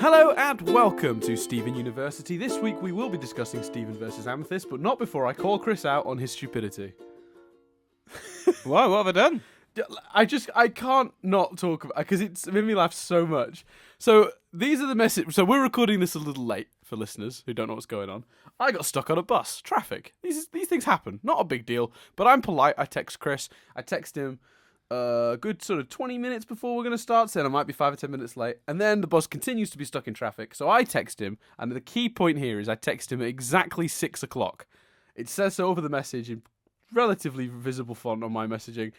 Hello and welcome to Stephen University. This week we will be discussing Stephen versus Amethyst, but not before I call Chris out on his stupidity. Why? What have I done? I can't not talk about because it's made me laugh so much. So these are the messages. So we're recording this a little late for listeners who don't know what's going on. I got stuck on a bus. Traffic. These things happen. Not a big deal. But I'm polite. I text Chris. I text him a good sort of 20 minutes before we're going to start, saying I might be 5 or 10 minutes late. And then the bus continues to be stuck in traffic. So I text him. And the key point here is I text him at exactly 6 o'clock. It says so over the message in relatively visible font on my messaging.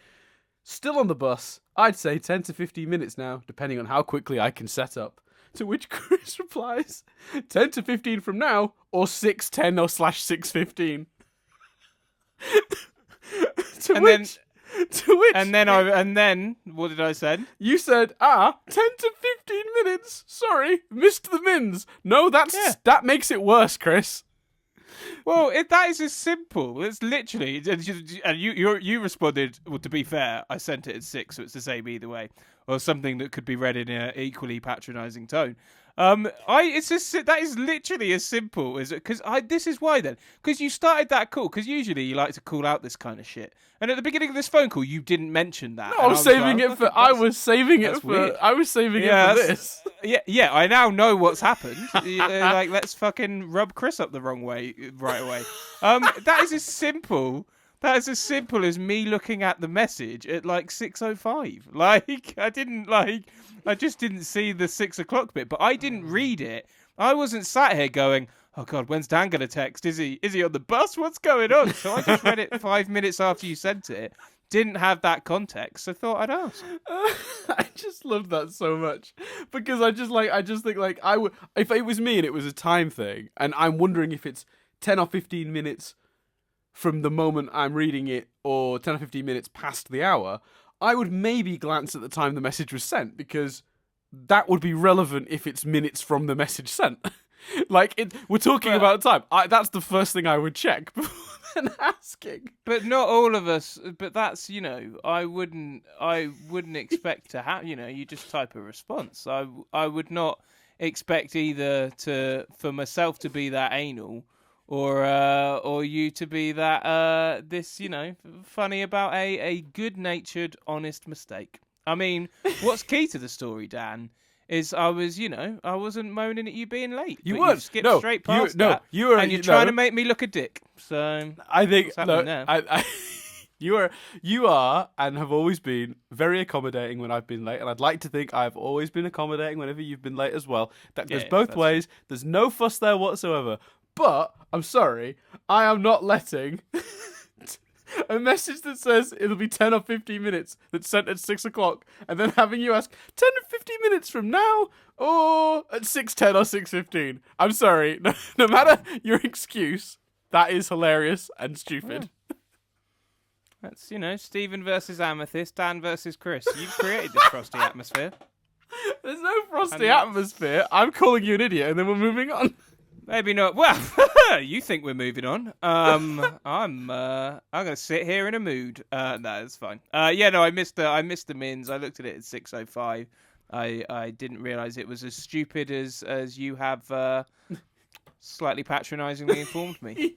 Still on the bus, I'd say 10 to 15 minutes now, depending on how quickly I can set up. To which Chris replies, 10 to 15 from now, or 6:10 or /6:15. And then, what did I say? You said, 10 to 15 minutes. Sorry, missed the mins. No, that makes it worse, Chris. Well, that is as simple. It's literally, and you responded. Well, to be fair, I sent it at 6, so it's the same either way, or something that could be read in an equally patronising tone. That is literally as simple as because this is why then, because you started that call, because usually you like to call out this kind of shit, and at the beginning of this phone call you didn't mention that. No, I was saving it for this. Yeah, I now know what's happened. Like, let's fucking rub Chris up the wrong way right away. That is as simple. That is as simple as me looking at the message at like 6:05. Like, I just didn't see the 6 o'clock bit, but I didn't read it. I wasn't sat here going, oh God, when's Dan going to text? Is he on the bus? What's going on? So I just read it 5 minutes after you sent it. Didn't have that context, so thought I'd ask. I just loved that so much because I just think like if it was me and it was a time thing, and I'm wondering if it's 10 or 15 minutes from the moment I'm reading it, or 10 or 15 minutes past the hour, I would maybe glance at the time the message was sent, because that would be relevant if it's minutes from the message sent. We're talking about time. That's the first thing I would check before then asking. But not all of us. But that's, I wouldn't expect to have. You just type a response. I would not expect either for myself to be that anal, or you to be that funny about a good-natured, honest mistake. I mean, what's key to the story, Dan, is I wasn't moaning at you being late. You weren't. Skipped straight past that. You were, and you're trying to make me look a dick. So I think I you are and have always been very accommodating when I've been late, and I'd like to think I've always been accommodating whenever you've been late as well. That goes both ways. True. There's no fuss there whatsoever. But I'm sorry, I am not letting a message that says it'll be 10 or 15 minutes that's sent at 6 o'clock, and then having you ask 10 or 15 minutes from now, or at 6:10 or 6:15. I'm sorry, no matter your excuse, that is hilarious and stupid. Yeah. That's, Stephen versus Amethyst, Dan versus Chris. You've created this frosty atmosphere. There's no frosty atmosphere. I'm calling you an idiot, and then we're moving on. Maybe not. Well, you think we're moving on. I'm gonna sit here in a mood. No, that's fine. I missed the mins. I looked at it at 6:05. I didn't realise it was as stupid as you have slightly patronisingly informed me.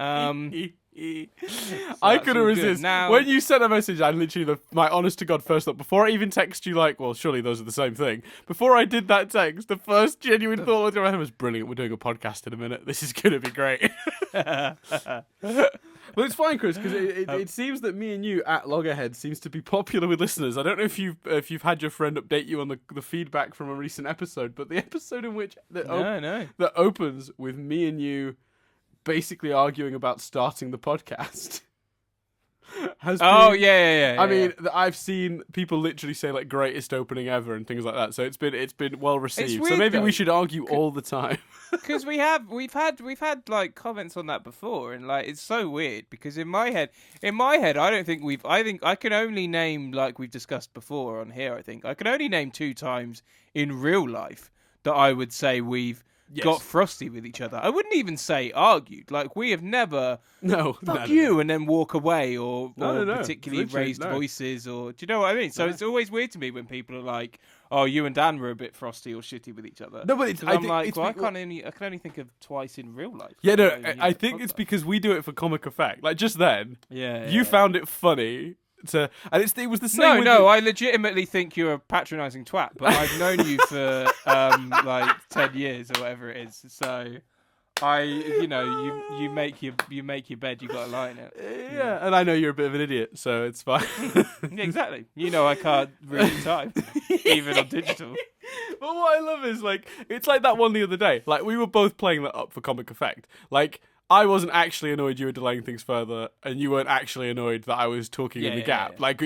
I couldn't resist. When you sent a message, I literally, my honest to God first thought, before I even text you, well, surely those are the same thing. Before I did that text, the first genuine thought in my head was, brilliant, we're doing a podcast in a minute. This is going to be great. Well, it's fine, Chris, because it seems that me and you at Loggerhead seems to be popular with listeners. I don't know if you've had your friend update you on the feedback from a recent episode, but the episode in which that opens with me and you basically arguing about starting the podcast has been... yeah. I mean, I've seen people literally say greatest opening ever and things like that. So it's been well received. Weird, so maybe we should argue all the time. Because we've had comments on that before, and it's so weird because in my head I think I can only name, we've discussed before on here, I can only name 2 times in real life that I would say we've got frosty with each other. I wouldn't even say argued. We have never fuck you and then walk away or particularly raised voices, or do you know what I mean? So it's always weird to me when people are like, oh, you and Dan were a bit frosty or shitty with each other. No, but I'm like, well, I can only think of twice in real life. Yeah, no, I think it's because we do it for comic effect. Like just then, you found it funny and it was the same. No, I legitimately think you're a patronising twat, but I've known you for like 10 years or whatever it is. So you make your bed, you got to lie in it. Yeah, and I know you're a bit of an idiot, so it's fine. Exactly. I can't read time, even on digital. But what I love is it's like that one the other day. Like we were both playing that up for comic effect. Like I wasn't actually annoyed you were delaying things further, and you weren't actually annoyed that I was talking in the gap. Yeah. Like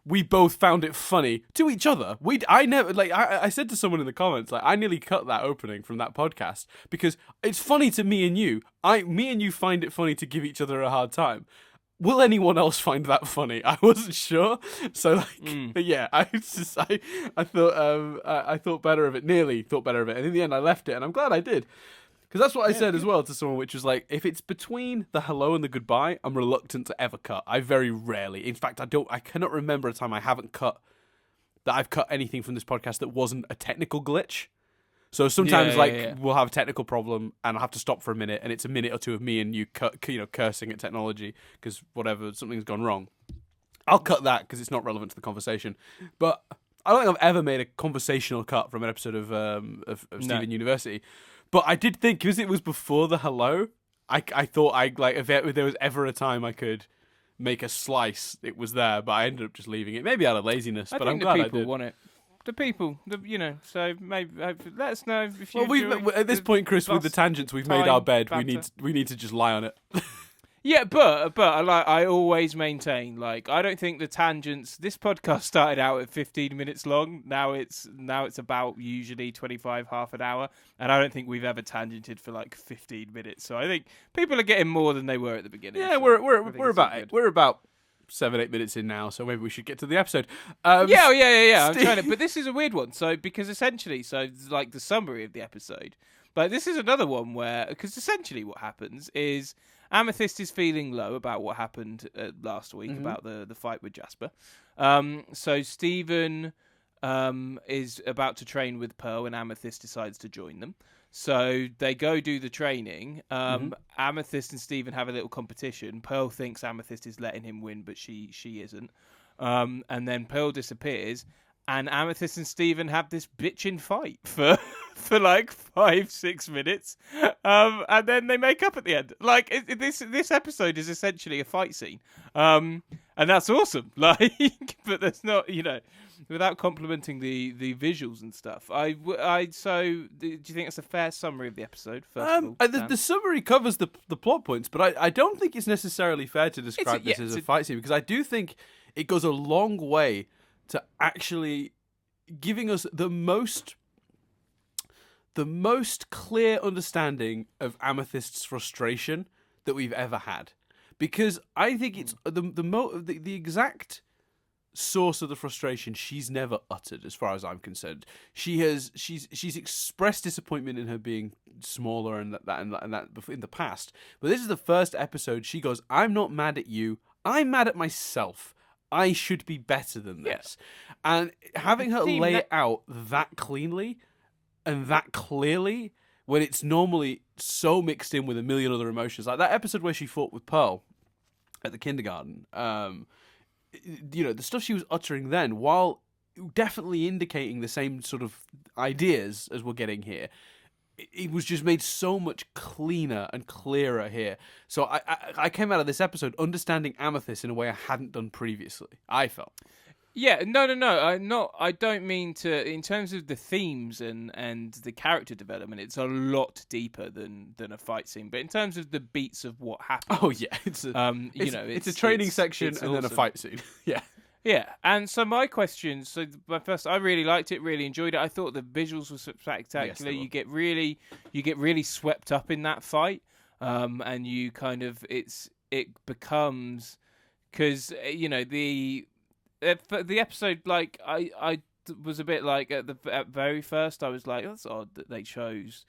we both found it funny to each other. I said to someone in the comments, like, I nearly cut that opening from that podcast because it's funny to me and you. Me and you find it funny to give each other a hard time. Will anyone else find that funny? I wasn't sure. So yeah, I thought better of it. Nearly thought better of it, and in the end, I left it, and I'm glad I did. Because that's what I said as well to someone, which was like, if it's between the hello and the goodbye, I'm reluctant to ever cut. I very rarely. In fact, I cannot remember a time I've cut anything from this podcast that wasn't a technical glitch. So sometimes we'll have a technical problem and I'll have to stop for a minute, and it's a minute or two of me and you cursing at technology because something's gone wrong. I'll cut that because it's not relevant to the conversation. But I don't think I've ever made a conversational cut from an episode of Steven University. But I did think, because it was before the hello, I thought if there was ever a time I could make a slice, it was there. But I ended up just leaving it, maybe out of laziness. But I'm glad I did. The people want it. The people, so maybe let us know if you. At this point, Chris, with the tangents, we've made our bed. Banter. We need to just lie on it. Yeah, but I always maintain, I don't think the tangents. This podcast started out at 15 minutes long. Now it's about usually 25, half an hour, and I don't think we've ever tangented for 15 minutes. So I think people are getting more than they were at the beginning. Yeah, so we're about 7-8 minutes in now, so maybe we should get to the episode. Yeah. I'm trying to, but this is a weird one. So because essentially, the summary of the episode, but this is another one because essentially what happens is Amethyst is feeling low about what happened last week about the fight with Jasper. So Stephen is about to train with Pearl, and Amethyst decides to join them. So they go do the training. Amethyst and Stephen have a little competition. Pearl thinks Amethyst is letting him win, but she isn't. And then Pearl disappears, and Amethyst and Stephen have this bitchin' fight for 5-6 minutes, and then they make up at the end. This episode is essentially a fight scene, and that's awesome. But there's not, without complimenting the visuals and stuff. So do you think that's a fair summary of the episode? First of all, the summary covers the plot points, but I don't think it's necessarily fair to describe this as a fight scene, because I do think it goes a long way to actually giving us the most clear understanding of Amethyst's frustration that we've ever had, because I think it's the exact source of the frustration she's never uttered, as far as I'm concerned. She's expressed disappointment in her being smaller and that in the past, but this is the first episode she goes, "I'm not mad at you. I'm mad at myself. I should be better than this." And having her lay it out that cleanly and that clearly, when it's normally so mixed in with a million other emotions, like that episode where she fought with Pearl at the kindergarten, the stuff she was uttering then, while definitely indicating the same sort of ideas as we're getting here, it was just made so much cleaner and clearer here. So I came out of this episode understanding Amethyst in a way I hadn't done previously, I felt. Yeah, no. I don't mean to. In terms of the themes and the character development, it's a lot deeper than a fight scene. But in terms of the beats of what happened, it's a training section and awesome. Then a fight scene. Yeah. Yeah, and so my question. So my first, I really liked it, really enjoyed it. I thought the visuals were spectacular. Yes, you get really swept up in that fight, and you kind of it becomes, because the episode, I was a bit at very first I was like, that's odd that they chose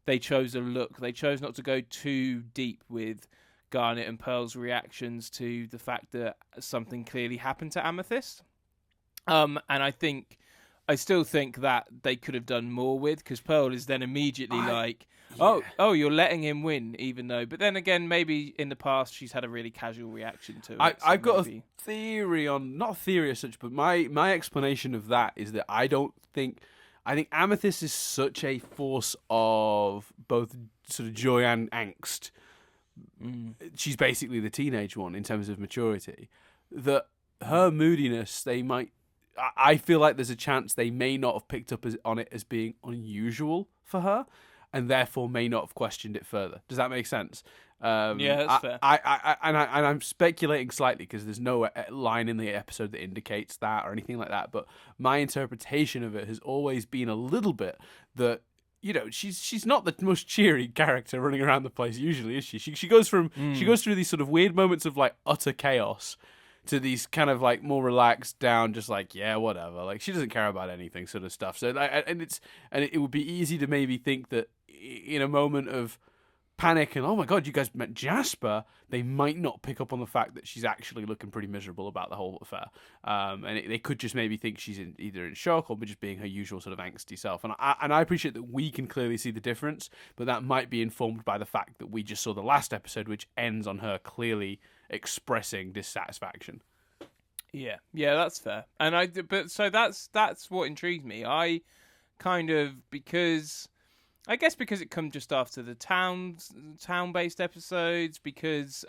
a look. They chose not to go too deep with Garnet and Pearl's reactions to the fact that something clearly happened to Amethyst. And I still think that they could have done more with, because Pearl is then immediately oh, you're letting him win, even though. But then again, maybe in the past she's had a really casual reaction to it. I've got a theory on, not a theory as such, but my explanation of that is that I think Amethyst is such a force of both sort of joy and angst. She's basically the teenage one in terms of maturity. That her moodiness, I feel like there's a chance they may not have picked up on it as being unusual for her, and therefore may not have questioned it further. Does that make sense? Yeah, that's fair. I'm speculating slightly because there's no line in the episode that indicates that or anything like that. But my interpretation of it has always been a little bit that, you know, she's not the most cheery character running around the place usually, is she? She goes through these sort of weird moments of like utter chaos to these kind of like more relaxed down, just like, yeah, whatever. Like, she doesn't care about anything sort of stuff. So it would be easy to maybe think that in a moment of panic and, oh my God, you guys met Jasper, they might not pick up on the fact that she's actually looking pretty miserable about the whole affair. They could just maybe think she's either in shock or just being her usual sort of angsty self. And I appreciate that we can clearly see the difference, but that might be informed by the fact that we just saw the last episode, which ends on her clearly expressing dissatisfaction. Yeah, that's fair. And so that's what intrigues me. I kind of, because it comes just after the town-based episodes, because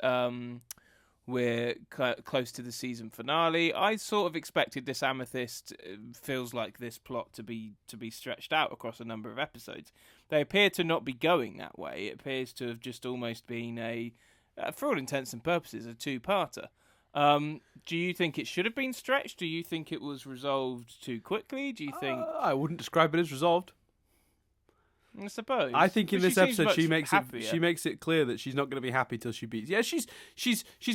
we're close to the season finale. I sort of expected this Amethyst, feels like this plot to be stretched out across a number of episodes. They appear to not be going that way. It appears to have just almost been for all intents and purposes, a two-parter. Do you think it should have been stretched? Do you think it was resolved too quickly? Do you think... I wouldn't describe it as resolved. I suppose. I think in this episode she makes it clear that she's not going to be happy till she beats. Yeah, she's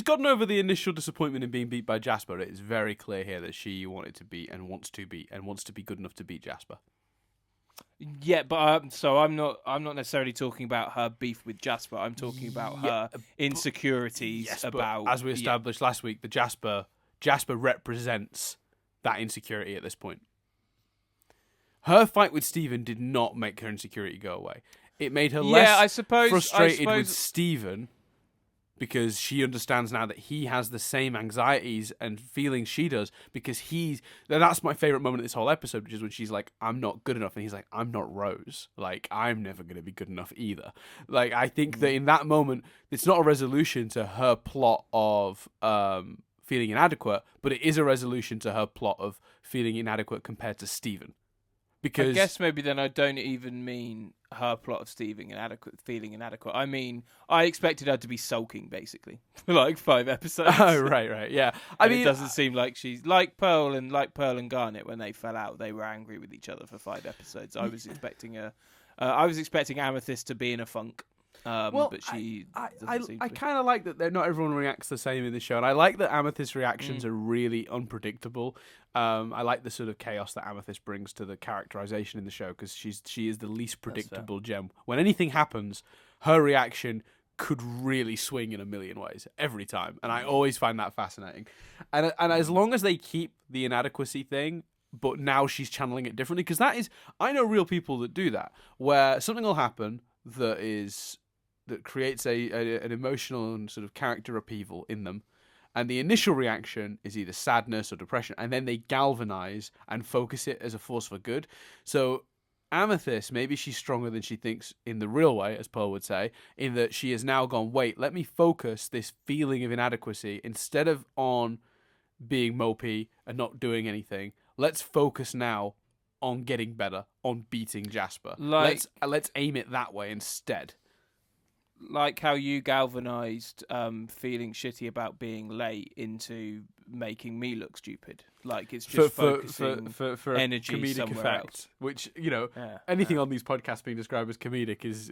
gotten over the initial disappointment in being beat by Jasper. It is very clear here that she wanted to beat and wants to be good enough to beat Jasper. Yeah, but so I'm not necessarily talking about her beef with Jasper. I'm talking about her insecurities about. As we established last week, the Jasper represents that insecurity at this point. Her fight with Steven did not make her insecurity go away. It made her less frustrated with Steven, because she understands now that he has the same anxieties and feelings she does, because that's my favourite moment of this whole episode, which is when she's like, I'm not good enough, and he's like, I'm not Rose. Like, I'm never going to be good enough either. Like, I think that in that moment, it's not a resolution to her plot of feeling inadequate, but it is a resolution to her plot of feeling inadequate compared to Steven. Because I guess maybe then I don't even mean her plot of feeling inadequate. I mean, I expected her to be sulking, basically, for like 5 episodes. Oh, right, yeah. I mean, it doesn't seem like she's like Pearl and Garnet when they fell out. They were angry with each other for 5 episodes. I was expecting Amethyst to be in a funk. But she I kind of like that not everyone reacts the same in the show, and I like that Amethyst's reactions are really unpredictable. I like the sort of chaos that Amethyst brings to the characterization in the show, because she is the least predictable gem. When anything happens, her reaction could really swing in a million ways every time, and I always find that fascinating. And as long as they keep the inadequacy thing, but now she's channeling it differently, because I know real people that do that, where something will happen that creates an emotional and sort of character upheaval in them, and the initial reaction is either sadness or depression, and then they galvanize and focus it as a force for good. So Amethyst, maybe she's stronger than she thinks in the real way, as Pearl would say, in that she has now gone, wait, let me focus this feeling of inadequacy instead of on being mopey and not doing anything. Let's focus now on getting better, on beating Jasper. Let's aim it that way instead. Like how you galvanized feeling shitty about being late into making me look stupid. Like, it's just focusing for energy comedic somewhere effect, else. which, you know, anything on these podcasts being described as comedic is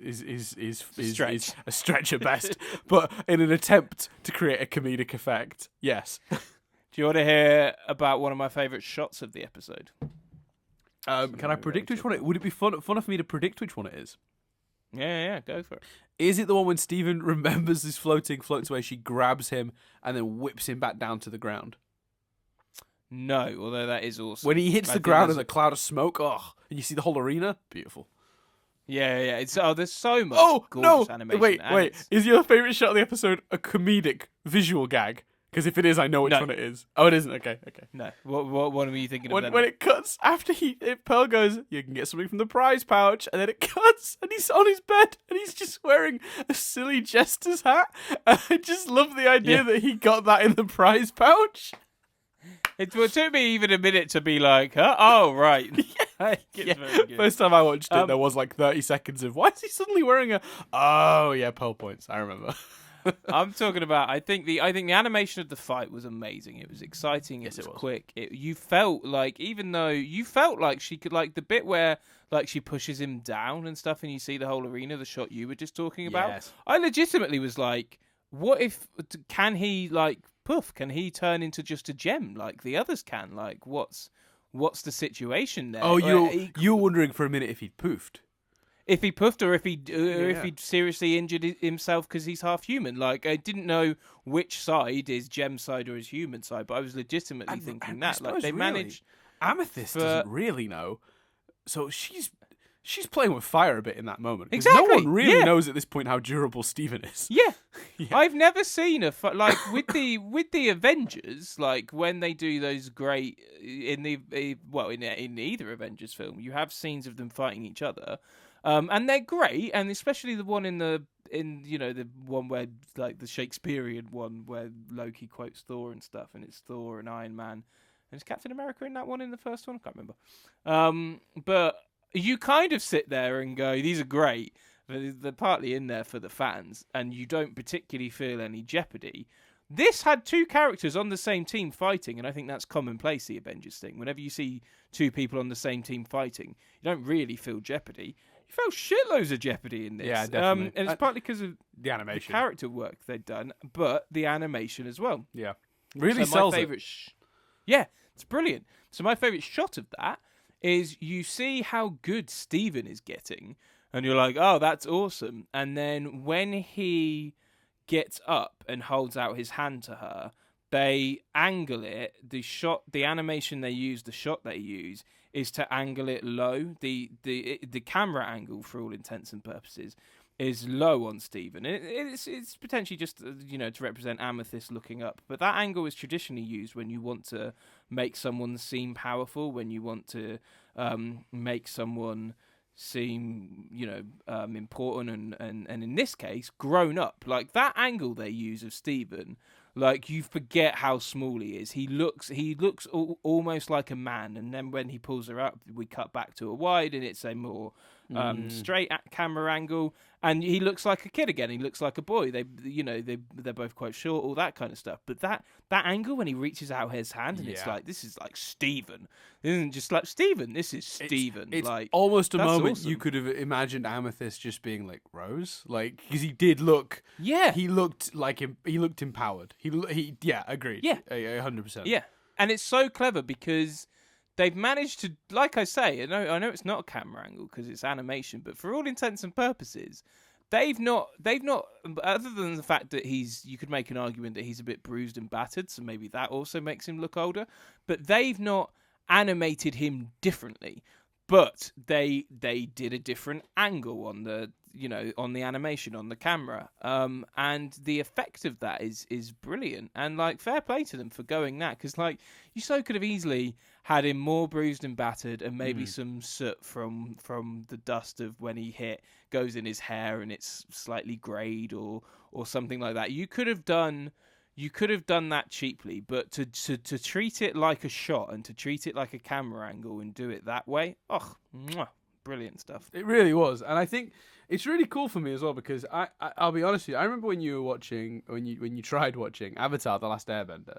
a stretch at best. But in an attempt to create a comedic effect, yes. Do you want to hear about one of my favourite shots of the episode? Can I predict which one it? Would it be fun for me to predict which one it is? Yeah, go for it. Is it the one when Steven remembers his floats away, she grabs him and then whips him back down to the ground? No, although that is awesome. When he hits I the think ground that's in a cloud of smoke, and you see the whole arena, beautiful. Yeah. It's there's so much Oh gorgeous no! animation. Wait. and it's- Is your favorite shot of the episode a comedic visual gag? Because if it is, I know which No. one it is. Oh, it isn't. Okay. No, what were you thinking of When then? it cuts after Pearl goes, you can get something from the prize pouch, and then it cuts, and he's on his bed, and he's just wearing a silly jester's hat. And I just love the idea that he got that in the prize pouch. It took me even a minute to be like, huh? Oh, right. Yeah. Very good. First time I watched it, there was like 30 seconds of, why is he suddenly wearing a... Oh, yeah, Pearl points. I remember. I'm talking about. I think the animation of the fight was amazing. It was exciting. It was quick. You felt like, even though you felt like she could, like the bit where like she pushes him down and stuff, and you see the whole arena, the shot you were just talking about. Yes. I legitimately was like, what if can he like poof? Can he turn into just a gem like the others can? Like what's the situation there? Oh, you were wondering for a minute if he'd poofed. If he puffed, or if he seriously injured himself because he's half human. Like I didn't know which side is Gem's side or his human side, but I was legitimately thinking that. Like they managed. Amethyst doesn't really know, so she's playing with fire a bit in that moment. Exactly. No one really knows at this point how durable Steven is. Yeah. I've never seen like with the Avengers, like when they do those great in either Avengers film, you have scenes of them fighting each other. And they're great, and especially the one in the one where like the Shakespearean one where Loki quotes Thor and stuff, and it's Thor and Iron Man, and is Captain America in that one in the first one? I can't remember. But you kind of sit there and go, these are great. They're partly in there for the fans, and you don't particularly feel any jeopardy. This had two characters on the same team fighting, and I think that's commonplace, the Avengers thing. Whenever you see two people on the same team fighting, you don't really feel jeopardy. You felt shitloads of jeopardy in this. Yeah, definitely. And it's partly because of the animation, the character work they'd done, but the animation as well. Yeah, really so sells my favorite it. Yeah, it's brilliant. So my favourite shot of that is you see how good Steven is getting, and you're like, oh, that's awesome. And then when he gets up and holds out his hand to her, they angle it. The animation they use, the shot they use, is to angle it low. The camera angle, for all intents and purposes, is low on Steven. It's potentially just to represent Amethyst looking up, but that angle is traditionally used when you want to make someone seem powerful, when you want to make someone seem important and in this case grown up. Like that angle they use of Steven, like you forget how small he is. He looks almost like a man, and then when he pulls her up, we cut back to a wide, and it's a more straight camera angle, and he looks like a kid again. He looks like a boy. They're both quite short, all that kind of stuff. But that angle when he reaches out his hand, and it's like, this is like Steven. It isn't just like Steven. This is Steven. It's like almost a moment awesome. you could have imagined Amethyst just being like Rose, like because he did look. Yeah, he looked like him. He looked empowered. Agreed. Yeah, 100%. Yeah, and it's so clever because they've managed to, like I say, I know it's not a camera angle because it's animation, but for all intents and purposes, they've not, other than the fact that you could make an argument that he's a bit bruised and battered, so maybe that also makes him look older, but they've not animated him differently, but they did a different angle on the animation on the camera, and the effect of that is brilliant, and like fair play to them for going that, because like you so could have easily had him more bruised and battered, and maybe some soot from the dust of when he hit goes in his hair and it's slightly grayed or something like that. You could have done that cheaply, but to treat it like a shot and to treat it like a camera angle and do it that way, brilliant stuff. It really was, and I think it's really cool for me as well because I'll be honest with you. I remember when you tried watching Avatar: The Last Airbender.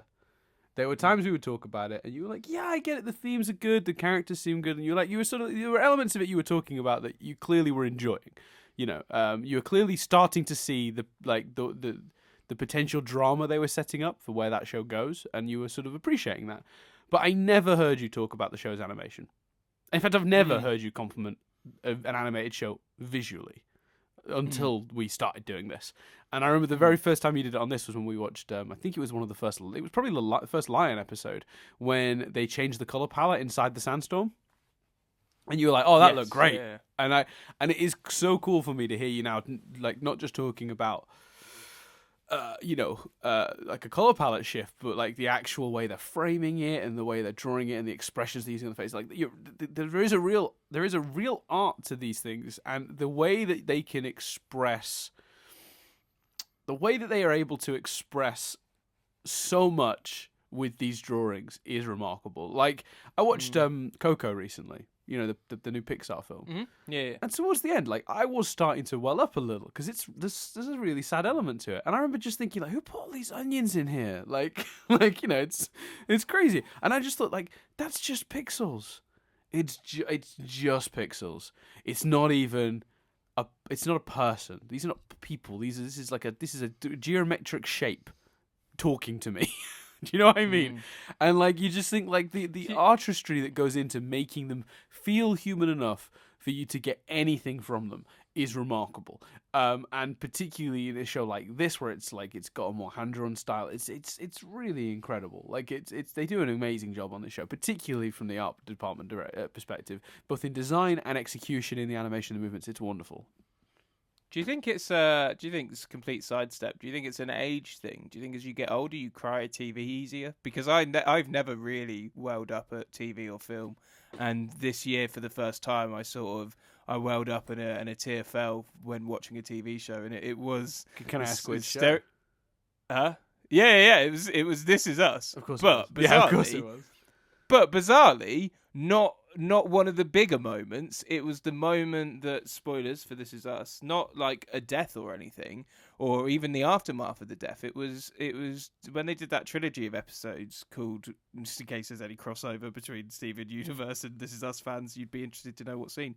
There were times we would talk about it, and you were like, "Yeah, I get it. The themes are good. The characters seem good." And there were elements of it you were talking about that you clearly were enjoying. You were clearly starting to see the potential drama they were setting up for where that show goes, and you were sort of appreciating that. But I never heard you talk about the show's animation. In fact, I've never heard you compliment an animated show visually. until we started doing this. And I remember the very first time you did it on this was when we watched, I think it was one of the first, it was probably the first Lion episode, when they changed the color palette inside the sandstorm. And you were like, oh, that looked great. Yeah. And it is so cool for me to hear you now, like, not just talking about, like a color palette shift, but like the actual way they're framing it and the way they're drawing it and the expressions they're using on the face. Like, there is a real art to these things, and the way that they can express, the way that they are able to express so much with these drawings is remarkable. Like, I watched Coco recently. You know, the new Pixar film. Mm-hmm. Yeah. And towards the end, like, I was starting to well up a little because there's a really sad element to it. And I remember just thinking, like, who put all these onions in here? Like, it's crazy. And I just thought, like, that's just pixels. It's just pixels. It's not even it's not a person. These are not people. This is a geometric shape talking to me. Do you know what I mean? And like, you just think like the artistry that goes into making them feel human enough for you to get anything from them is remarkable. And particularly in a show like this, where it's like it's got a more hand-drawn style, it's really incredible. Like they do an amazing job on this show, particularly from the art department perspective, both in design and execution in the animation and the movements. It's wonderful. Do you think it's a complete sidestep? Do you think it's an age thing? Do you think as you get older you cry at TV easier? Because I've never really welled up at TV or film, and this year for the first time I welled up and a tear fell when watching a TV show, and it was. Can I ask which show? Huh? Yeah. It was This Is Us. Of course, but it was. Yeah, of course it was. But bizarrely, not one of the bigger moments. It was the moment that, spoilers for This Is Us, not like a death or anything, or even the aftermath of the death. It was when they did that trilogy of episodes called, just in case there's any crossover between Steven Universe and This Is Us fans, you'd be interested to know what scene.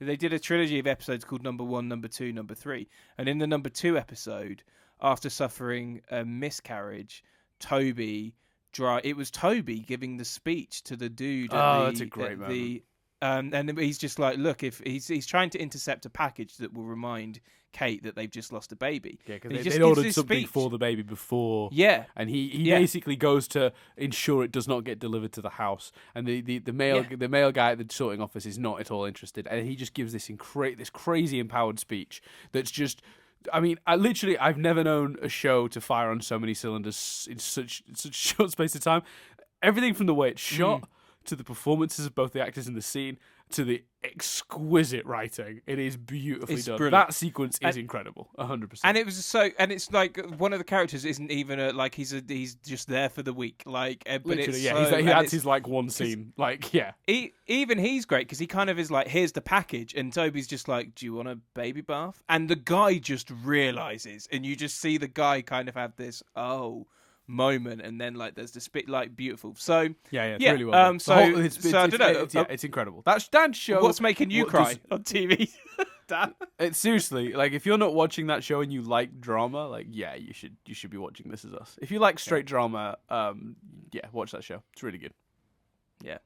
They did a trilogy of episodes called Number 1, Number 2, Number 3. And in the Number 2 episode, after suffering a miscarriage, it was Toby giving the speech to the dude. That's a great moment. And he's just like, look, if he's trying to intercept a package that will remind Kate that they've just lost a baby. Yeah, because they ordered something for the baby before. Yeah. And he basically goes to ensure it does not get delivered to the house. And the male guy at the sorting office is not at all interested. And he just gives this crazy empowered speech that's just... I mean, I've never known a show to fire on so many cylinders in such short space of time. Everything from the way it's shot to the performances of both the actors in the scene to the exquisite writing. It is beautifully done. Brilliant. That sequence is incredible, 100%. And it was and it's like one of the characters isn't even like he's just there for the week, like. But literally, it's he adds his like one scene, like Even he's great because he kind of is like, here's the package, and Toby's just like, do you want a baby bath? And the guy just realizes, and you just see the guy kind of have this moment, and then like there's this bit like beautiful. So it's really well done. So I don't know. It's incredible. That's Dan's show. What's making you cry on TV? Dan? It's seriously, like, if you're not watching that show and you like drama, like, you should be watching This Is Us. If you like straight drama, watch that show. It's really good. Yeah.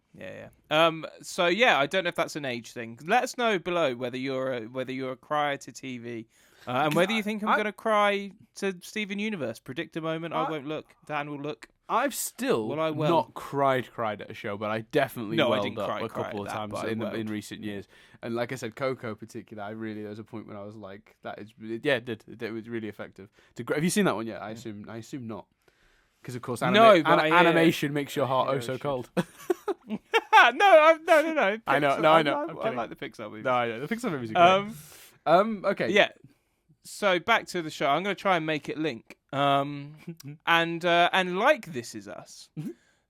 So I don't know if that's an age thing. Let us know below whether you're a crier to TV, and whether you think I'm going to cry to Steven Universe. Predict a moment. I won't look. Dan will look. I've still not cried at a show, but I definitely welled up a couple of times in recent years. And like I said, Coco particularly, there was a point when I was like, it was really effective. Have you seen that one yet? I assume not. Because of course, animation makes your heart so cold. No. I know. I like the Pixar movies. No, I know. The Pixar movies are great. Okay. Yeah. So back to the show. I'm going to try and make it link. And like This Is Us,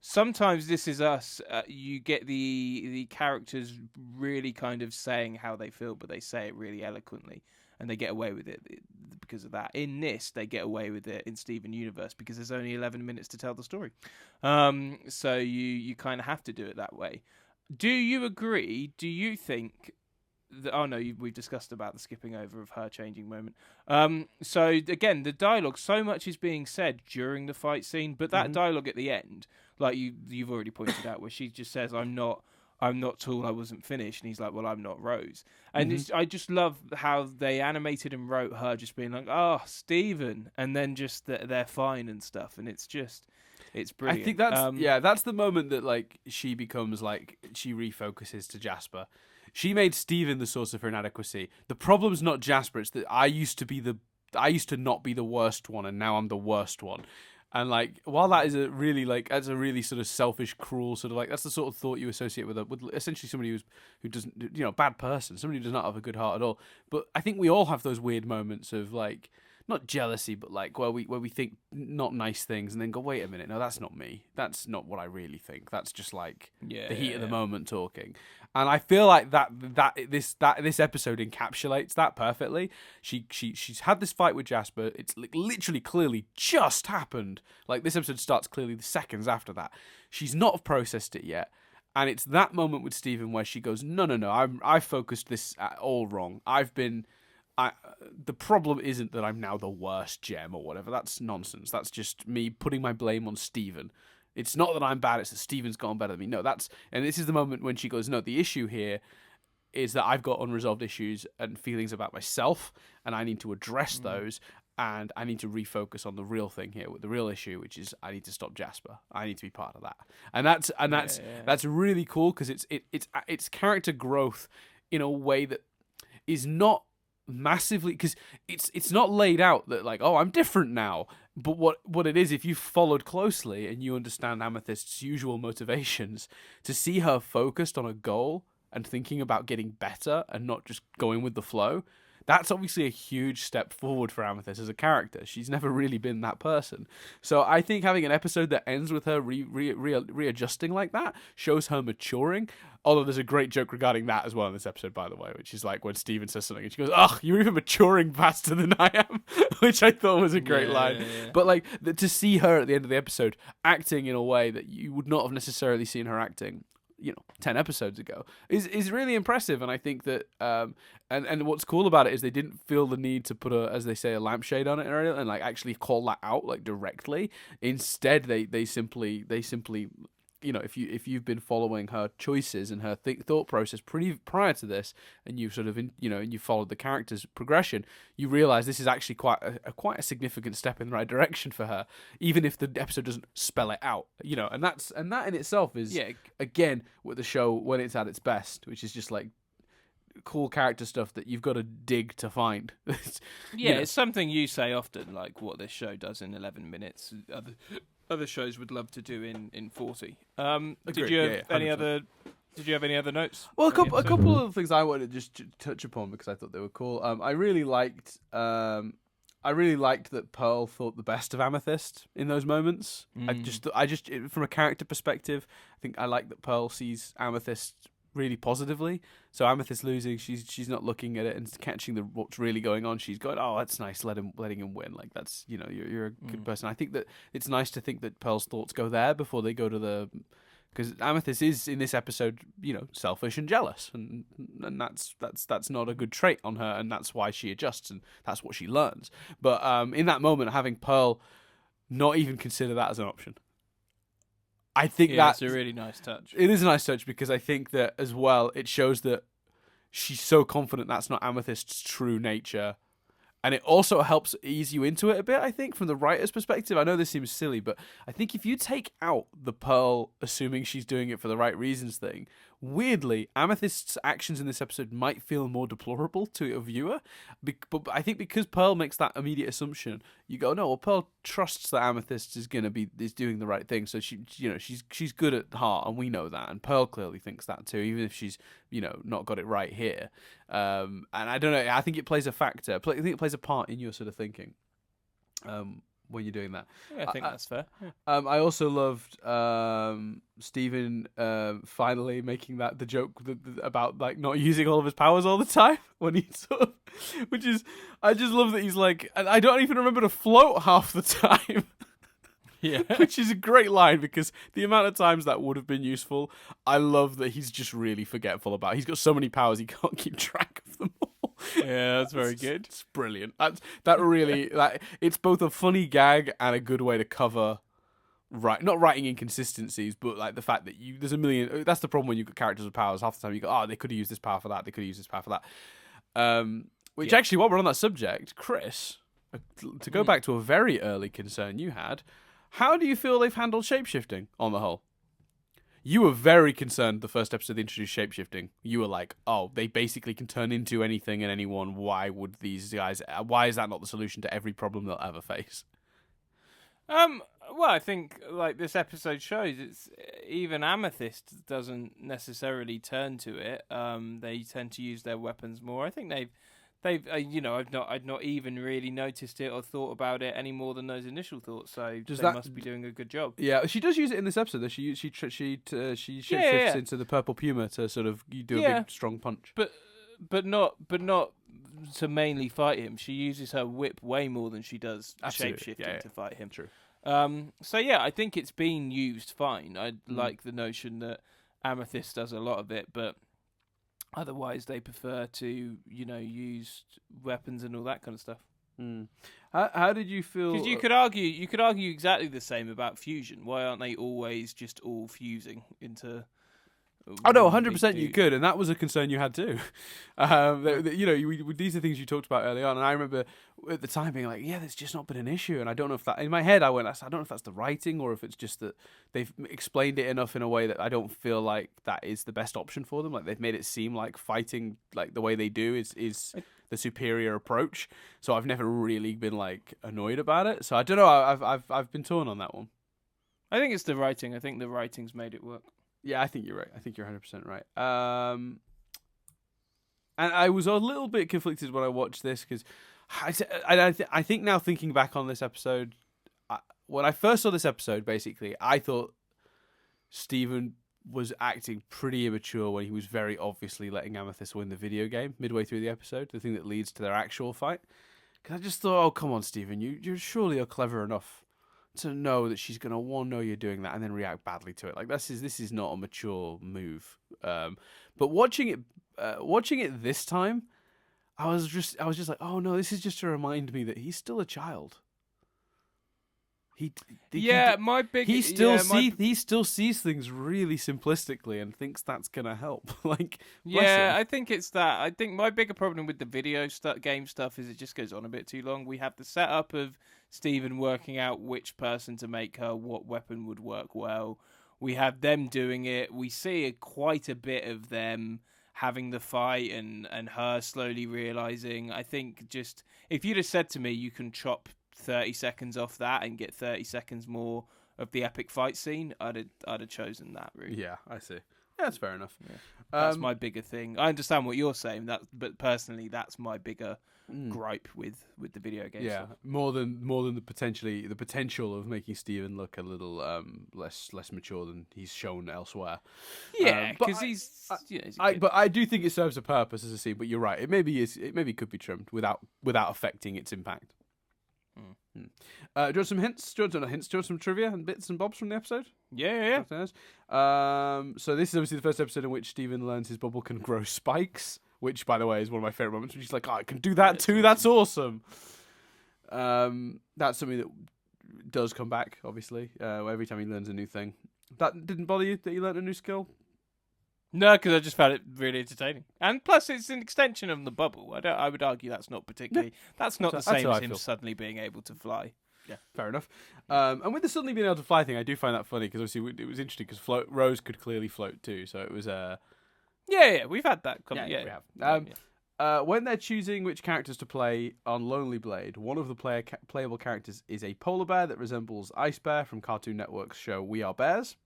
sometimes This Is Us, you get the characters really kind of saying how they feel, but they say it really eloquently, and they get away with it because of that. In this, they get away with it in Steven Universe because there's only 11 minutes to tell the story. So you kind of have to do it that way. Do you agree? Do you think... we've discussed about the skipping over of her changing moment. So again, the dialogue, so much is being said during the fight scene, but that dialogue at the end, like you've already pointed out, where she just says, I'm not I'm not tall, I wasn't finished. And he's like, well, I'm not Rose. And Mm-hmm. I just love how they animated and wrote her just being like, oh, Stephen. And then just that they're fine and stuff. And it's brilliant. I think that's the moment that like she becomes like she refocuses to Jasper. She made Steven the source of her inadequacy. The problem's not Jasper, it's that I used to not be the worst one, and now I'm the worst one. And like, while that is that's a really sort of selfish, cruel sort of like, that's the sort of thought you associate with essentially somebody who doesn't, bad person, somebody who does not have a good heart at all. But I think we all have those weird moments of like, not jealousy, but like where we think not nice things and then go, wait a minute, no, that's not me. That's not what I really think. That's just like the heat of the moment talking. And I feel like this episode encapsulates that perfectly. She's had this fight with Jasper. It's literally clearly just happened. Like this episode starts clearly the seconds after that. She's not processed it yet. And it's that moment with Stephen where she goes, no, I focused this all wrong. The problem isn't that I'm now the worst gem or whatever. That's nonsense. That's just me putting my blame on Steven. It's not that I'm bad, it's that Steven's gone better than me. No, and this is the moment when she goes, no, the issue here is that I've got unresolved issues and feelings about myself, and I need to address those, and I need to refocus on the real thing here, with the real issue, which is I need to stop Jasper. I need to be part of that. And that's really cool, because it's character growth in a way that is not massively, because it's not laid out that like, oh, I'm different now. But what it is, if you followed closely and you understand Amethyst's usual motivations, to see her focused on a goal and thinking about getting better and not just going with the flow, that's obviously a huge step forward for Amethyst as a character. She's never really been that person. So I think having an episode that ends with her readjusting like that shows her maturing. Although there's a great joke regarding that as well in this episode, by the way, which is like when Steven says something and she goes, "Ugh, you're even maturing faster than I am," which I thought was a great line. Yeah. But like to see her at the end of the episode acting in a way that you would not have necessarily seen her acting, 10 episodes ago is really impressive. And I think that and what's cool about it is they didn't feel the need to put a, as they say, a lampshade on it and like actually call that out like directly. Instead they simply if you've been following her choices and her thought process prior to this, and you've sort of and you followed the character's progression, you realize this is actually quite a significant step in the right direction for her, even if the episode doesn't spell it out. And that in itself is again with the show when it's at its best, which is just like cool character stuff that you've got to dig to find. It's something you say often, like what this show does in 11 minutes. Other shows would love to do in 40. Did you have any other notes? Well, a couple of things I wanted to just touch upon because I thought they were cool. I really liked that Pearl thought the best of Amethyst in those moments. I just from a character perspective, I think I like that Pearl sees Amethyst really positively. So Amethyst losing, she's not looking at it and catching what's really going on. She's going, oh, that's nice, letting him win. Like that's you're a good person. I think that it's nice to think that Pearl's thoughts go there before they go to because Amethyst is in this episode, selfish and jealous, and that's not a good trait on her, and that's why she adjusts and that's what she learns. But in that moment, having Pearl not even consider that as an option, I think that's a really nice touch. It is a nice touch because I think that as well, it shows that she's so confident that's not Amethyst's true nature. And it also helps ease you into it a bit, I think, from the writer's perspective. I know this seems silly, but I think if you take out the Pearl assuming she's doing it for the right reasons thing, weirdly, Amethyst's actions in this episode might feel more deplorable to a viewer. But I think because Pearl makes that immediate assumption, you go, no, well, Pearl trusts that Amethyst is doing the right thing. So she's good at heart, and we know that. And Pearl clearly thinks that too, even if she's not got it right here. And I don't know. I think it plays a factor. I think it plays a part in your sort of thinking. When you're doing that. Yeah, I think that's fair. Yeah. I also loved Steven finally making the joke about like not using all of his powers all the time when he which is, I just love that he's like, and I don't even remember to float half the time. Yeah, which is a great line because the amount of times that would have been useful. I love that he's just really forgetful about. He's got so many powers he can't keep track of them all. Yeah, that's very good. It's brilliant. That really it's both a funny gag and a good way to cover not writing inconsistencies, but like the fact that there's a million. That's the problem when you've got characters with powers. Half the time you go, they could have used this power for that. They could have used this power for that. Which actually, while we're on that subject, Chris, to go back to a very early concern you had, how do you feel they've handled shapeshifting on the whole? You were very concerned the first episode they introduced shapeshifting. You were like, they basically can turn into anything and anyone. Why would these guys? Why is that not the solution to every problem they'll ever face? Well, I think like this episode shows, it's even Amethyst doesn't necessarily turn to it. They tend to use their weapons more. I think they've I've not even really noticed it or thought about it any more than those initial thoughts. So must be doing a good job. Yeah, she does use it in this episode. Though. She shapeshifts into the purple puma to sort of do a big strong punch. But not to mainly fight him. She uses her whip way more than she does shapeshifting to fight him. True. So yeah, I think it's been used fine. I like the notion that Amethyst does a lot of it, but otherwise they prefer to, use weapons and all that kind of stuff. How did you feel? Because you could argue exactly the same about fusion. Why aren't they always just all fusing into? Oh no, 100% you could, and that was a concern you had too. These are things you talked about early on, and I remember at the time being like, "Yeah, there's just not been an issue," and I don't know if that in my head I don't know if that's the writing or if it's just that they've explained it enough in a way that I don't feel like that is the best option for them. Like they've made it seem like fighting like the way they do is the superior approach. So I've never really been like annoyed about it. So I don't know. I've been torn on that one. I think it's the writing. I think the writing's made it work. Yeah, I think you're right. I think you're 100% right. And I was a little bit conflicted when I watched this because I think now thinking back on this episode, when I first saw this episode, basically, I thought Steven was acting pretty immature when he was very obviously letting Amethyst win the video game midway through the episode, the thing that leads to their actual fight. Because I just thought, oh, come on, Steven, you surely are clever enough to know that she's gonna know you're doing that and then react badly to it. Like this is not a mature move. But watching it this time, I was just like, oh no, this is just to remind me that he's still a child. He still sees things really simplistically and thinks that's gonna help. Like I think it's that. I think my bigger problem with the game stuff is it just goes on a bit too long. We have the setup of Steven working out which person to make her what weapon would work well. We have them doing it. We see quite a bit of them having the fight and her slowly realizing. I think just if you'd have said to me you can chop 30 seconds off that and get 30 seconds more of the epic fight scene, I'd have chosen that route. Yeah, I see. Yeah, that's fair enough. Yeah. That's my bigger thing. I understand what you're saying, but personally, that's my bigger gripe with the video game. Yeah, stuff. more than the potential of making Steven look a little less mature than he's shown elsewhere. Yeah, because but I do think it serves a purpose as a scene. But you're right. It maybe could be trimmed without affecting its impact. Do you want some hints? Do you want some trivia and bits and bobs from the episode? Yeah. So this is obviously the first episode in which Steven learns his bubble can grow spikes, which, by the way, is one of my favourite moments. Which he's like, I can do that too. That's awesome. That's something that does come back, obviously, every time he learns a new thing. That didn't bother you that he learned a new skill? No, because I just found it really entertaining, and plus it's an extension of the bubble. I would argue that's not particularly. That's not the same as him suddenly being able to fly. Yeah, fair enough. And with the suddenly being able to fly thing, I do find that funny because obviously it was interesting because Rose could clearly float too, so it was Yeah, we've had that. We have. When they're choosing which characters to play on Lonely Blade, one of the playable characters is a polar bear that resembles Ice Bear from Cartoon Network's show We Are Bears.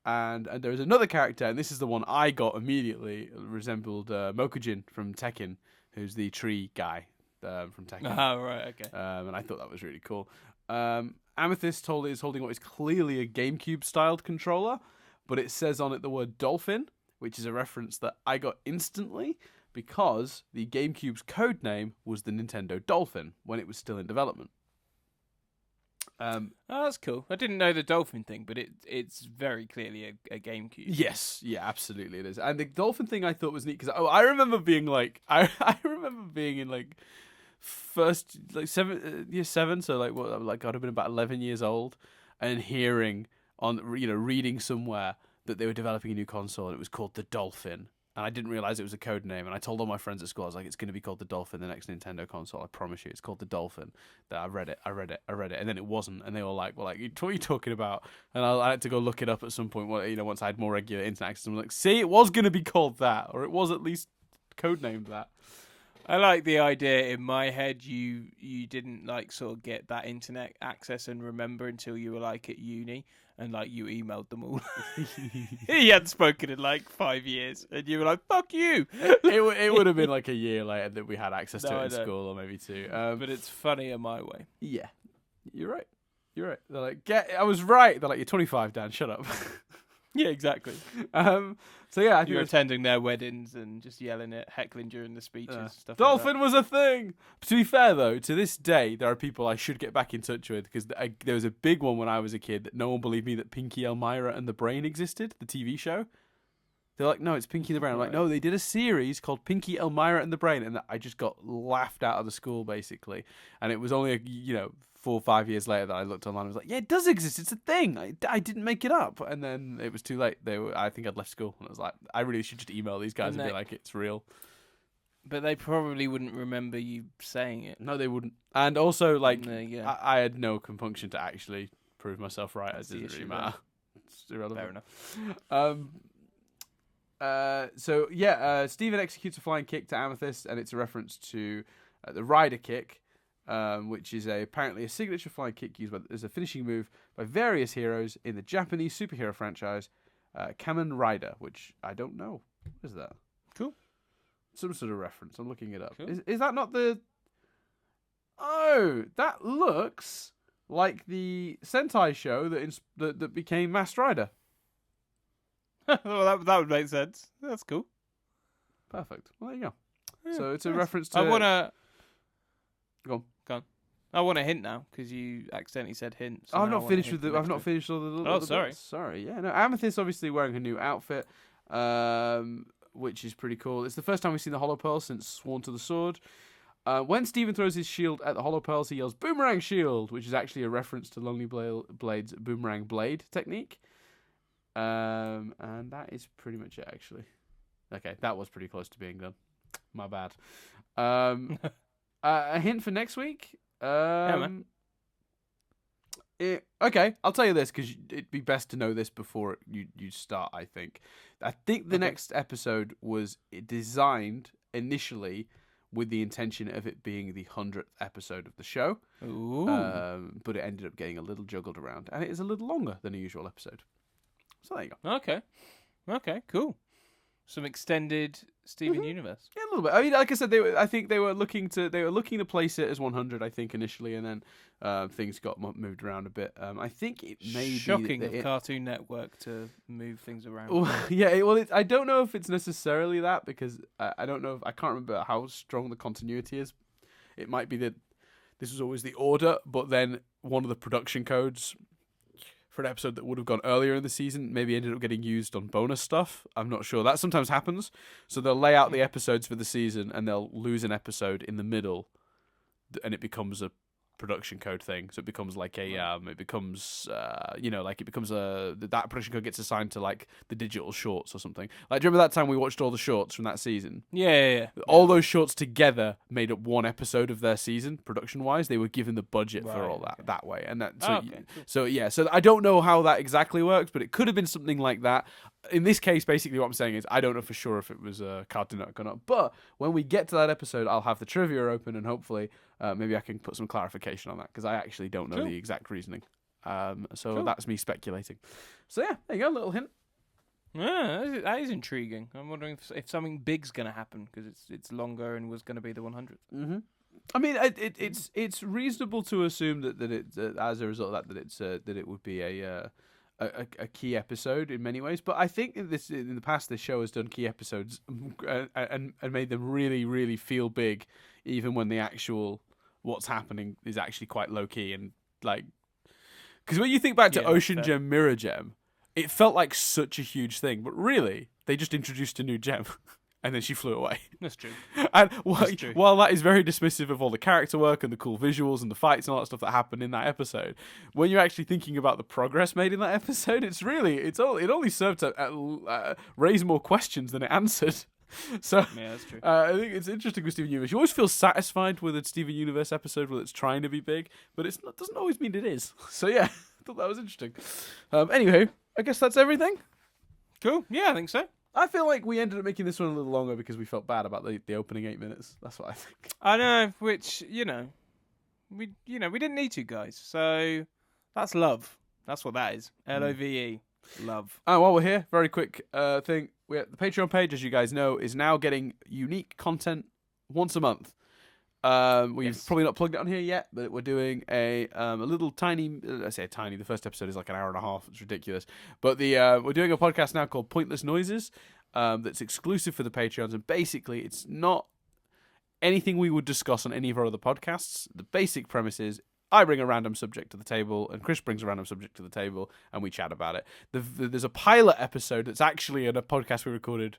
And there is another character, and this is the one I got immediately, resembled Mokujin from Tekken, who's the tree guy from Tekken. Oh, right, okay. And I thought that was really cool. Amethyst is holding what is clearly a GameCube-styled controller, but it says on it the word dolphin, which is a reference that I got instantly because the GameCube's code name was the Nintendo Dolphin when it was still in development. That's cool. I didn't know the dolphin thing, but it's very clearly a GameCube. Yes, yeah, absolutely it is. And the dolphin thing I thought was neat because I remember being like, I remember being in like year 7, so like I'd have been about 11 years old, and hearing reading somewhere that they were developing a new console and it was called the Dolphin. And I didn't realize it was a code name. And I told all my friends at school, I was like, it's going to be called the Dolphin, the next Nintendo console. I promise you, it's called the Dolphin. That I read it. And then it wasn't. And they were like, what are you talking about? And I had to go look it up at some point, once I had more regular internet access. I'm like, see, it was going to be called that. Or it was at least codenamed that. I like the idea in my head you didn't like sort of get that internet access and remember until you were like at uni and like you emailed them all. He hadn't spoken in like 5 years and you were like, fuck you. It would have been like a year later that we had access to it in school, or maybe 2. But it's funnier my way. Yeah, you're right. They're like, I was right. They're like, you're 25, Dan, shut up. Yeah, exactly. So yeah, I think you're attending their weddings and just yelling at heckling during the speeches. Stuff Dolphin like was a thing. But to be fair, though, to this day, there are people I should get back in touch with because there was a big one when I was a kid that no one believed me that Pinky Elmira and the Brain existed, the TV show. They're like, no, it's Pinky and the Brain. I'm like, no, they did a series called Pinky Elmira and the Brain, and I just got laughed out of the school basically. And it was only 4 or 5 years later that I looked online and was like, yeah, it does exist. It's a thing. I didn't make it up. And then it was too late. I think I'd left school. And I was like, I really should just email these guys and be like, it's real. But they probably wouldn't remember you saying it. No, they wouldn't. And also, like, I I had no compunction to actually prove myself right. It doesn't really matter. It's irrelevant. Fair enough. Steven executes a flying kick to Amethyst, and it's a reference to the Rider kick. Which is apparently a signature flying kick used as a finishing move by various heroes in the Japanese superhero franchise, Kamen Rider, which I don't know. What is that? Cool. Some sort of reference. I'm looking it up. Cool. Is that not the... Oh, that looks like the Sentai show that became Masked Rider. Well, that would make sense. That's cool. Perfect. Well, there you go. Yeah, So it's a nice. reference to... I want to... Go on. I want a hint now because you accidentally said hint. So I've not finished with I've not finished all the. Oh, sorry. Sorry. Yeah. No. Amethyst obviously wearing a new outfit, which is pretty cool. It's the first time we've seen the Hollow Pearl since Sworn to the Sword. When Steven throws his shield at the Hollow Pearls, he yells "Boomerang Shield," which is actually a reference to Lonely Blade's Boomerang Blade technique. And that is pretty much it, actually. Okay, that was pretty close to being done. My bad. A hint for next week. Man. Okay, I'll tell you this because it'd be best to know this before you start. I think the next episode was designed initially with the intention of it being the 100th episode of the show. Ooh. But it ended up getting a little juggled around, and it is a little longer than a usual episode. So there you go. Okay, cool. Some extended Steven Universe. Yeah, a little bit. I mean, like I said, I think they were looking to place it as 100. I think initially, and then things got moved around a bit. I think it may shocking be of Cartoon Network to move things around. I don't know if it's necessarily that because I don't know. I can't remember how strong the continuity is. It might be that this was always the order, but then one of the production codes for an episode that would have gone earlier in the season maybe ended up getting used on bonus stuff. I'm not sure. That sometimes happens. So they'll lay out the episodes for the season and they'll lose an episode in the middle and it becomes a production code thing. So it becomes like a that production code gets assigned to like the digital shorts or something. Like, do you remember that time we watched all the shorts from that season? Yeah. All those shorts together made up one episode of their season, production wise. They were given the budget for all that way, and that. So So I don't know how that exactly works, but it could have been something like that. In this case, basically what I'm saying is I don't know for sure if it was a Cartoon Network or not. But when we get to that episode, I'll have the trivia open, and hopefully maybe I can put some clarification on that because I actually don't know the exact reasoning. That's me speculating. So yeah, there you go, a little hint. Yeah, that is intriguing. I'm wondering if something big's going to happen because it's longer and was going to be the 100th. Mm-hmm. I mean, it's reasonable to assume that as a result of that it would be a key episode in many ways. But I think in the past this show has done key episodes and made them really, really feel big, even when the actual what's happening is actually quite low key and like. Because when you think back to Ocean Gem, Mirror Gem, it felt like such a huge thing, but really they just introduced a new gem. And then she flew away. That's true. And true. while that is very dismissive of all the character work and the cool visuals and the fights and all that stuff that happened in that episode, when you're actually thinking about the progress made in that episode, it only served to raise more questions than it answered. So Yeah, that's true. I think it's interesting with Steven Universe. You always feel satisfied with a Steven Universe episode where it's trying to be big, but it doesn't always mean it is. So yeah, I thought that was interesting. Anyway, I guess that's everything. Cool. Yeah, I think so. I feel like we ended up making this one a little longer because we felt bad about the opening 8 minutes. That's what I think. I know, which we didn't need to, guys. So that's love. That's what that is. LOVE. Love. And while we're here, very quick thing. The Patreon page, as you guys know, is now getting unique content once a month. We've probably not plugged it on here yet, but we're doing a little tiny. I say tiny. The first episode is like an hour and a half. It's ridiculous. But we're doing a podcast now called Pointless Noises. That's exclusive for the Patreons, and basically, it's not anything we would discuss on any of our other podcasts. The basic premise is I bring a random subject to the table, and Chris brings a random subject to the table, and we chat about it. There's a pilot episode that's actually in a podcast we recorded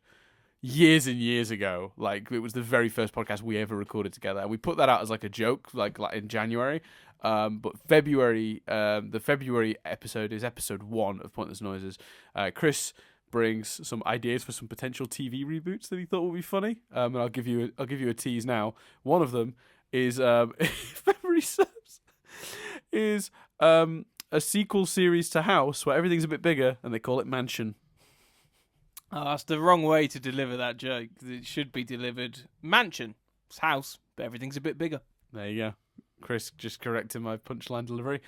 years and years ago. Like, it was the very first podcast we ever recorded together, and we put that out as like a joke, like in January. But February, the February episode is episode 1 of Pointless Noises. Chris brings some ideas for some potential TV reboots that he thought would be funny. And I'll give you a tease now. One of them is, if memory serves, is a sequel series to House where everything's a bit bigger, and they call it Mansion. Oh, that's the wrong way to deliver that joke. It should be delivered mansion. It's house, but everything's a bit bigger. There you go. Chris just corrected my punchline delivery.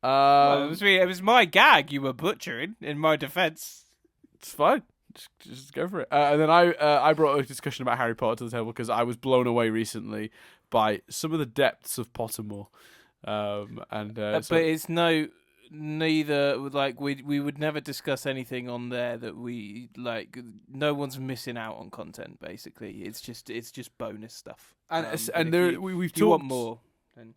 Well, it was my gag you were butchering, in my defence. It's fine. Just go for it. And then I brought a discussion about Harry Potter to the table because I was blown away recently by some of the depths of Pottermore. But it's neither like we would never discuss anything on there that we like. No one's missing out on content. Basically, it's just bonus stuff. We've talked. You want more? Then...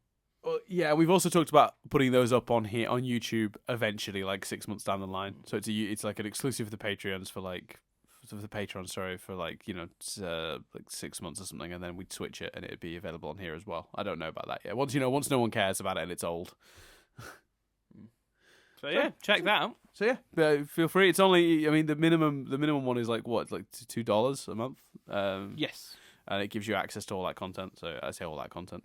yeah, we've also talked about putting those up on here on YouTube eventually, like 6 months down the line. So it's like an exclusive for the Patreons for like. For the Patreon, for like, like 6 months or something, and then we'd switch it and it'd be available on here as well. I don't know about that yet. Once no one cares about it and it's old. So yeah, check that out. So yeah, feel free. It's only, I mean, the minimum one is like what, like $2 a month. Yes. And it gives you access to all that content. So I say all that content,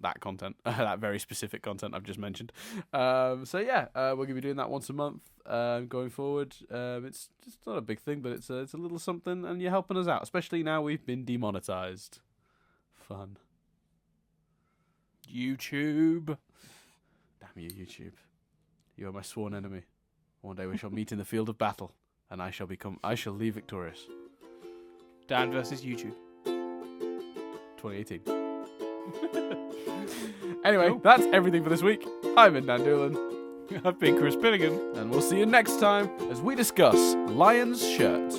that very specific content I've just mentioned. So yeah, we're going to be doing that once a month going forward. It's just not a big thing, but it's a little something, and you're helping us out, especially now we've been demonetized. Fun. YouTube. Damn you, YouTube. You are my sworn enemy. One day we shall meet in the field of battle, and I shall leave victorious. Dan versus YouTube. 2018. Anyway, cool. That's everything for this week. I've been Dan Doolan. I've been Chris Billigan. And we'll see you next time as we discuss Lion's Shirt.